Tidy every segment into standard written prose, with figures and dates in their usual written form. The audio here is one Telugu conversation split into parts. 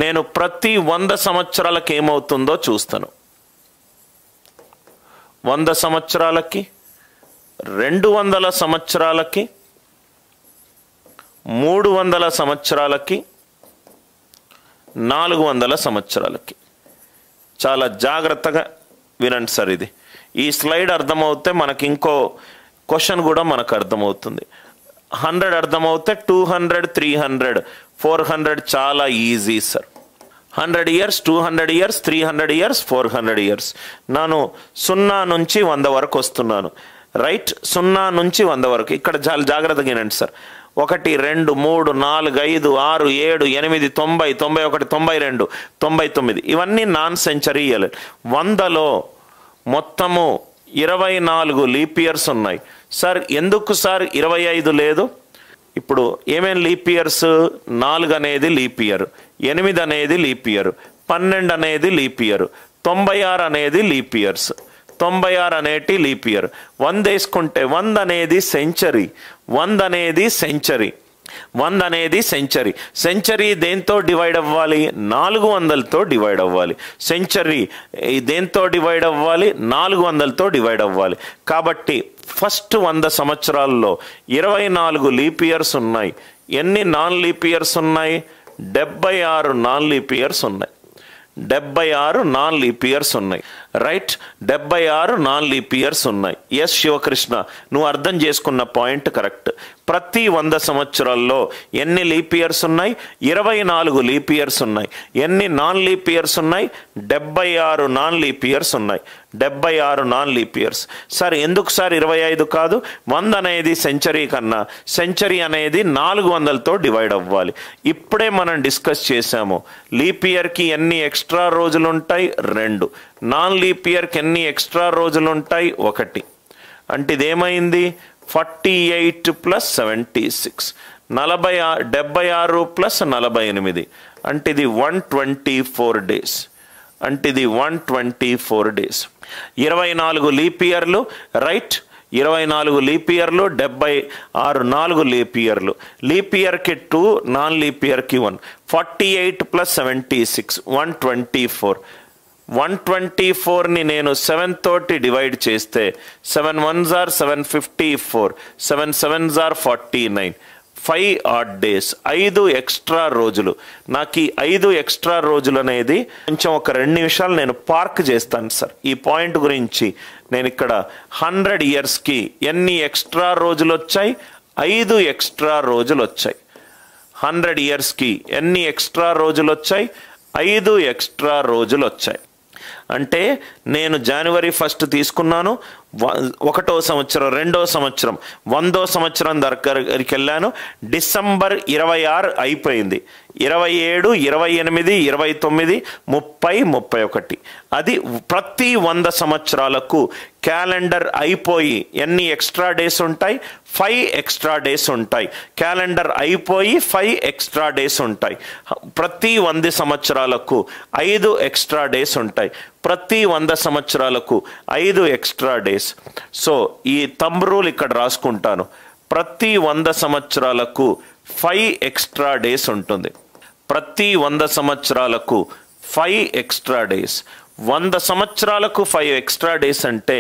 నేను ప్రతి 100 సంవత్సరాలకి ఏమవుతుందో చూస్తాను. 100 సంవత్సరాలకి, 200 సంవత్సరాలకి, 300 సంవత్సరాలకి, 400 సంవత్సరాలకి. చాలా జాగ్రత్తగా వినండి సార్. ఈ స్లైడ్ అర్థమవుతే మనకి ఇంకో క్వశ్చన్ కూడా మనకు అర్థమవుతుంది. 100 అర్థమవుతే 200, 300, 400 చాలా easy sir. 100 years, 200 years, 300 years, 400 years. నేను 0 నుంచి 100 వరకు వస్తున్నాను. రైట్, 0 నుంచి 100 వరకు. ఇక్కడ చాలా జాగ్రత్తగా వినండి సార్. 1, 2, 3, 4, 5, 6, 7, 8, 90, 91, 92, 99 ఇవన్నీ నాన్ సెంచరీ ఇయర్. 100లో మొత్తము 24 లీప్ ఇయర్స్ ఉన్నాయి. సార్ ఎందుకు సార్ 25 లేదు? ఇప్పుడు ఏమేం లీప్ ఇయర్స్? 4 అనేది లీప్ ఇయర్, 8 అనేది లీప్ ఇయర్, 12 అనేది లీప్ ఇయర్, 96 అనేది లీప్ ఇయర్స్. 96 అనేటి లీప్ ఇయర్. 100 వేసుకుంటే 100 అనేది సెంచరీ. 100 అనేది సెంచరీ. 100 అనేది సెంచరీ. సెంచరీ దేంతో డివైడ్ అవ్వాలి? 400తో డివైడ్ అవ్వాలి. సెంచరీ దేంతో డివైడ్ అవ్వాలి? 400తో డివైడ్ అవ్వాలి. కాబట్టి ఫస్ట్ 100 సంవత్సరాల్లో 24 లీప్ ఇయర్స్ ఉన్నాయి. ఎన్ని నాన్ లీప్ ఇయర్స్ ఉన్నాయి? 76 నాన్ లీప్ ఇయర్స్ ఉన్నాయి. 76 నాన్ లీప్ ఇయర్స్ ఉన్నాయి. రైట్, 76 నాన్ లీప్ ఇయర్స్ ఉన్నాయి. ఎస్ శివకృష్ణ, నువ్వు అర్థం చేసుకున్న పాయింట్ కరెక్ట్. ప్రతి 100 సంవత్సరాల్లో ఎన్ని లీప్ ఇయర్స్ ఉన్నాయి? 24 లీప్ ఇయర్స్ ఉన్నాయి. ఎన్ని నాన్ లీప్ ఇయర్స్ ఉన్నాయి? 76 నాన్ లీప్ ఇయర్స్ ఉన్నాయి. 76 నాన్ లీప్ ఇయర్స్. సార్ ఎందుకు సార్ 25 కాదు? 100 అనేది సెంచరీ కన్నా, సెంచరీ అనేది 400తో డివైడ్ అవ్వాలి. ఇప్పుడే మనం డిస్కస్ చేసాము. లీప్ ఇయర్కి ఎన్ని ఎక్స్ట్రా రోజులు ఉంటాయి? 2. నాన్ లీప్ ఇయర్కి ఎన్ని ఎక్స్ట్రా రోజులు ఉంటాయి? 1. అంటే ఇదేమైంది? 48 + 76, 76 + 48, అంటే ఇది 124 డేస్. అంటే ఇది 124 డేస్. 24 లీప్ ఇయర్లు. రైట్, 24 లీప్ ఇయర్లు, 76 4 లీప్ ఇయర్లు. లీప్ ఇయర్కి 2, నాన్ లీప్ ఇయర్కి 1. 48 + 76, 124. 124ని నేను 7 తోటి డివైడ్ చేస్తే 7 1s are 754, 7 7s are 49. 5 odd days, 5 extra రోజులు. నాకు ఈ 5 ఎక్స్ట్రా రోజులు అనేది కొంచెం ఒక 2 నిమిషాలు నేను పార్క్ చేస్తాను సార్. ఈ పాయింట్ గురించి నేను ఇక్కడ 100 ఇయర్స్కి ఎన్ని ఎక్స్ట్రా రోజులు వచ్చాయి? 5 ఎక్స్ట్రా రోజులు వచ్చాయి. 100 ఇయర్స్కి ఎన్ని ఎక్స్ట్రా రోజులు వచ్చాయి? 5 ఎక్స్ట్రా రోజులు వచ్చాయి. అంటే నేను జనవరి 1 తీసుకున్నాను, 1వ సంవత్సరం, 2వ సంవత్సరం, 100వ సంవత్సరం దగ్గరికి వెళ్ళాను. డిసెంబర్ 26 అయిపోయింది. 27, 28, 29, 30, 31. అది ప్రతి 100 సంవత్సరాలకు క్యాలెండర్ అయిపోయి ఎన్ని ఎక్స్ట్రా డేస్ ఉంటాయి? 5 ఎక్స్ట్రా డేస్ ఉంటాయి. క్యాలెండర్ అయిపోయి 5 ఎక్స్ట్రా డేస్ ఉంటాయి. ప్రతి 100 సంవత్సరాలకు 5 ఎక్స్ట్రా డేస్ ఉంటాయి. ప్రతి 100 సంవత్సరాలకు 5 ఎక్స్ట్రా డేస్. సో ఈ థంబ్ రూల్ ఇక్కడ రాసుకుంటాను. ప్రతి 100 సంవత్సరాలకు 5 ఎక్స్ట్రా డేస్ ఉంటుంది. ప్రతి 100 సంవత్సరాలకు 5 ఎక్స్ట్రా డేస్. 100 సంవత్సరాలకు 5 ఎక్స్ట్రా డేస్ అంటే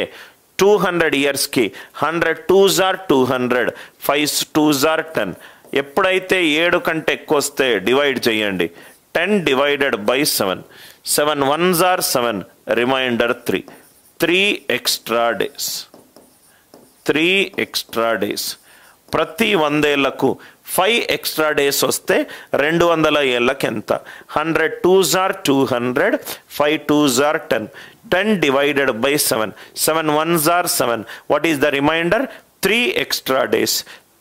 200 ఇయర్స్కి 100 2s are 200, 5 2s are 10. ఎప్పుడైతే 7 కంటే ఎక్కువ వస్తే డివైడ్ చేయండి. 10 divided by 7, 7 1s are 7, reminder 3. 3 extra days. 3 extra days. ప్రతి 100 ఏళ్లకు 5 ఎక్స్ట్రా డేస్ వస్తే 200 ఏళ్ళకి ఎంత? 100 2s are 200, 5 2s are 10. 10 divided by 7, 7 1s are 7. What is the remainder? 3 extra days.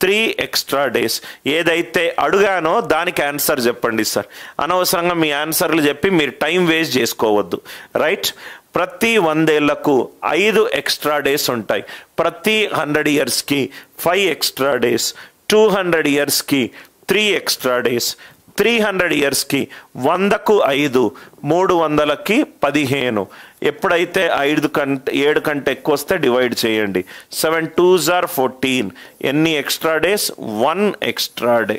3 extra days. ఏదైతే అడిగానో దానికి ఆన్సర్ చెప్పండి సార్. అనవసరంగా మీ ఆన్సర్లు చెప్పి మీరు టైం వేస్ట్ చేసుకోవద్దు. రైట్, ప్రతి 100 ఏళ్లకు 5 ఎక్స్ట్రా డేస్ ఉంటాయి. ప్రతి 100 ఇయర్స్కి 5 ఎక్స్ట్రా డేస్. 200 ఇయర్స్కి 3 ఎక్స్ట్రా డేస్. 300 ఇయర్స్కి 100కు 5, 300కి 15. ఎప్పుడైతే 7 కంటే ఎక్కువ వస్తే డివైడ్ చేయండి. 7 2s are 14. ఎన్ని extra days? 1 extra day.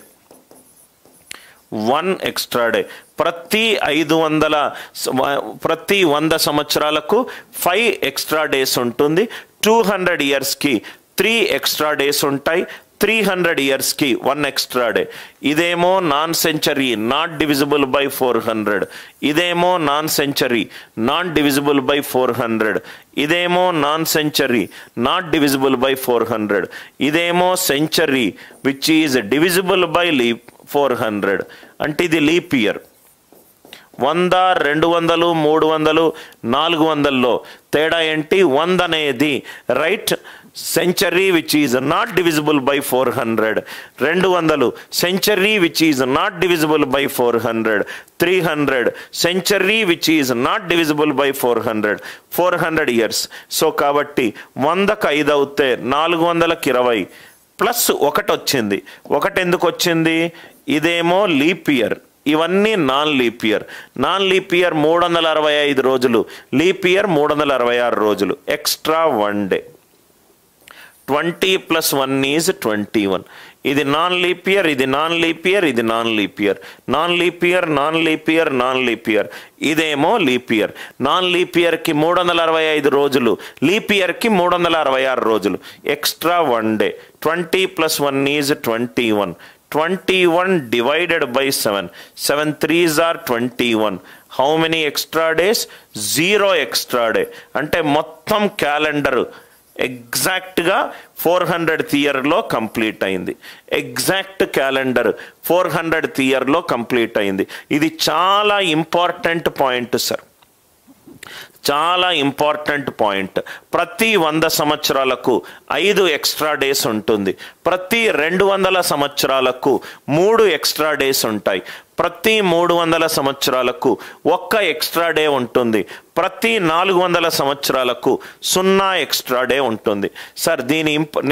1 extra day. ప్రతి 100 సంవత్సరాలకు 5 ఎక్స్ట్రా డేస్ ఉంటుంది. 200 ఇయర్స్కి 3 ఎక్స్ట్రా డేస్ ఉంటాయి. 300 ఇయర్స్కి 1 ఎక్స్ట్రా డే. ఇదేమో non century, not divisible by 400. ఇదేమో non century, not divisible by 400. ఇదేమో non century, not divisible by 400. ఇదేమో century which is divisible by 400. అంటే ఇది లీప్ ఇయర్. 100, 200, 300, 400లో తేడా ఏంటి? 100 అనేది right century which is not divisible by 400. 200 century which is not divisible by 400. 300 century which is not divisible by 400. 400 years. So కాబట్టి 100కి 5 అవుతే 400కి 20 ప్లస్ 1 వచ్చింది. 1 ఎందుకు వచ్చింది? ఇదేమో లీప్ ఇయర్, ఇవన్నీ non leap year. Non leap year 365 రోజులు, లీప్ ఇయర్ 366 రోజులు. Extra 1 day. 20 + 1 ఈజ్ 21. ఇది నాన్ లీప్ ఇయర్, ఇది నాన్ లీప్ ఇయర్, ఇది non leap year. Non leap year, non leap year, non leap year. ఇదేమో లీప్ ఇయర్. నాన్ లీప్ ఇయర్కి 365 రోజులు, లీప్ ఇయర్కి 366 రోజులు. Extra 1 day. 20 + 1 is 21. 21 divided by 7. 7 3s are 21. How many extra days? 0 extra day. అంటే మొత్తం క్యాలెండర్ ఎగ్జాక్ట్గా 400th ఇయర్లో కంప్లీట్ అయింది. ఎగ్జాక్ట్ క్యాలెండర్ 400th ఇయర్లో కంప్లీట్ అయింది. ఇది చాలా ఇంపార్టెంట్ పాయింట్ సార్, చాలా ఇంపార్టెంట్ పాయింట్. ప్రతి 100 సంవత్సరాలకు 5 ఎక్స్ట్రా డేస్ ఉంటుంది. ప్రతి 200 సంవత్సరాలకు 3 ఎక్స్ట్రా డేస్ ఉంటాయి. ప్రతి 300 సంవత్సరాలకు 1 ఎక్స్ట్రా డే ఉంటుంది. ప్రతి 400 సంవత్సరాలకు 0 ఎక్స్ట్రా డే ఉంటుంది. సార్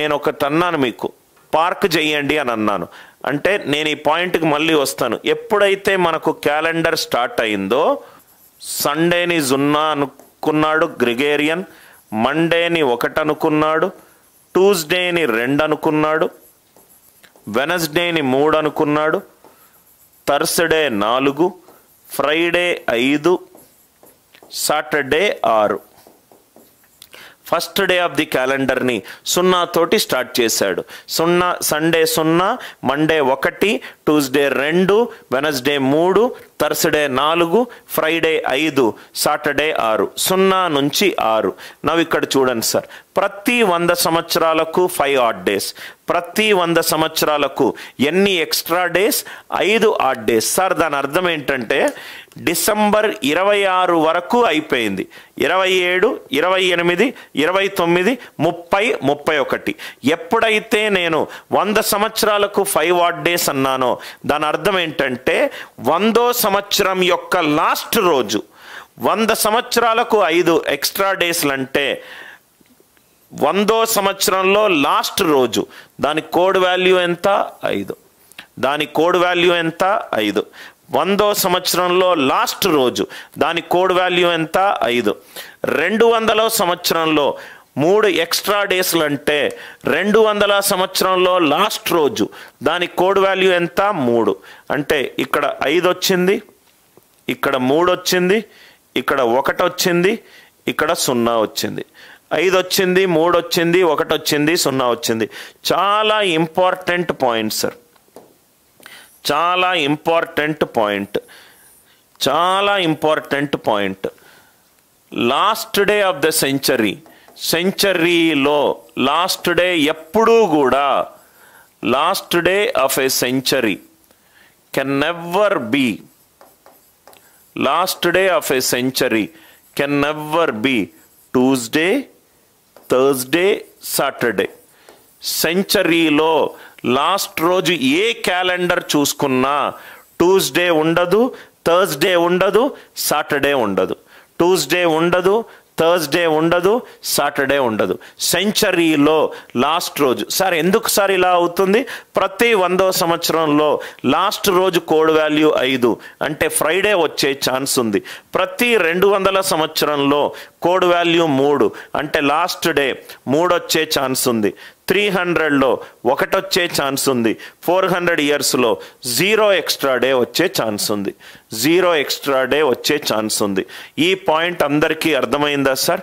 నేను ఒకటి అన్నాను మీకు, పార్క్ చేయండి అని అన్నాను. అంటే నేను ఈ పాయింట్కి మళ్ళీ వస్తాను. ఎప్పుడైతే మనకు క్యాలెండర్ స్టార్ట్ అయిందో సండేని 0 అనుకున్నాడు గ్రిగేరియన్, మండేని 1 అనుకున్నాడు, ట్యూస్డేని 2 అనుకున్నాడు, వెనస్డేని 3 అనుకున్నాడు, Thursday 4, Friday 5, Saturday 6. First day of the క్యాలెండర్ని 0 తోటి స్టార్ట్ చేశాడు. Sunday 0, Monday 1, Tuesday 2, Wednesday 3, Thursday 4, Friday 5, Saturday 6. 0 నుంచి 6. నవ్వు ఇక్కడ చూడండి సార్, ప్రతి 100 సంవత్సరాలకు 5 ఆడ్ డేస్. ప్రతి 100 సంవత్సరాలకు ఎన్ని extra days? 5 odd days. Sir దాని అర్థం ఏంటంటే డిసెంబర్ 26 వరకు అయిపోయింది. 27, 28, 29, 30, 31. ఎప్పుడైతే నేను 100 సంవత్సరాలకు 5 ఆడ్ డేస్ అన్నానో దాని అర్థం ఏంటంటే 100వ సంవత్సరం యొక్క లాస్ట్ రోజు. 100 సంవత్సరాలకు 5 ఎక్స్ట్రా డేస్లు అంటే 100వ సంవత్సరంలో లాస్ట్ రోజు. దాని కోడ్ వాల్యూ ఎంత? 5. దాని కోడ్ వాల్యూ ఎంత? 5. 100వ సంవత్సరంలో లాస్ట్ రోజు, దాని కోడ్ వాల్యూ ఎంత? 5. 200వ సంవత్సరంలో 3 ఎక్స్ట్రా డేస్లు అంటే 200వ సంవత్సరంలో లాస్ట్ రోజు, దాని కోడ్ వాల్యూ ఎంత? 3. అంటే ఇక్కడ 5 వచ్చింది, ఇక్కడ 3 వచ్చింది, ఇక్కడ 1 వచ్చింది, ఇక్కడ 0 వచ్చింది. 5 వచ్చింది, 3 వచ్చింది, 1 వచ్చింది, 0 వచ్చింది. చాలా ఇంపార్టెంట్ పాయింట్ సార్, చాలా ఇంపార్టెంట్ పాయింట్, చాలా important point. Last day of the century, సెంచరీలో లాస్ట్ డే ఎప్పుడూ కూడా, last day of a century can never be, last day of a century can never be Tuesday, Thursday, Saturday. సెంచరీలో లాస్ట్ రోజు ఏ క్యాలెండర్ చూసుకున్నా ట్యూస్డే ఉండదు, థర్స్డే ఉండదు, సాటర్డే ఉండదు. ట్యూస్డే ఉండదు, థర్స్డే ఉండదు, సాటర్డే ఉండదు. సెంచరీలో లాస్ట్ రోజు. సార్ ఎందుకు సార్ ఇలా అవుతుంది? ప్రతి 100వ సంవత్సరంలో లాస్ట్ రోజు కోడ్ వాల్యూ 5 అంటే ఫ్రైడే వచ్చే ఛాన్స్ ఉంది. ప్రతి 200ల సంవత్సరంలో కోడ్ వాల్యూ 3 అంటే లాస్ట్ డే 3 వచ్చే ఛాన్స్ ఉంది. 300లో ఒకటి వచ్చే ఛాన్స్ ఉంది, 400 ఇయర్స్లో 0 ఎక్స్ట్రా డే వచ్చే ఛాన్స్ ఉంది, 0 ఎక్స్ట్రా డే వచ్చే ఛాన్స్ ఉంది. ఈ పాయింట్ అందరికీ అర్థమైందా సార్?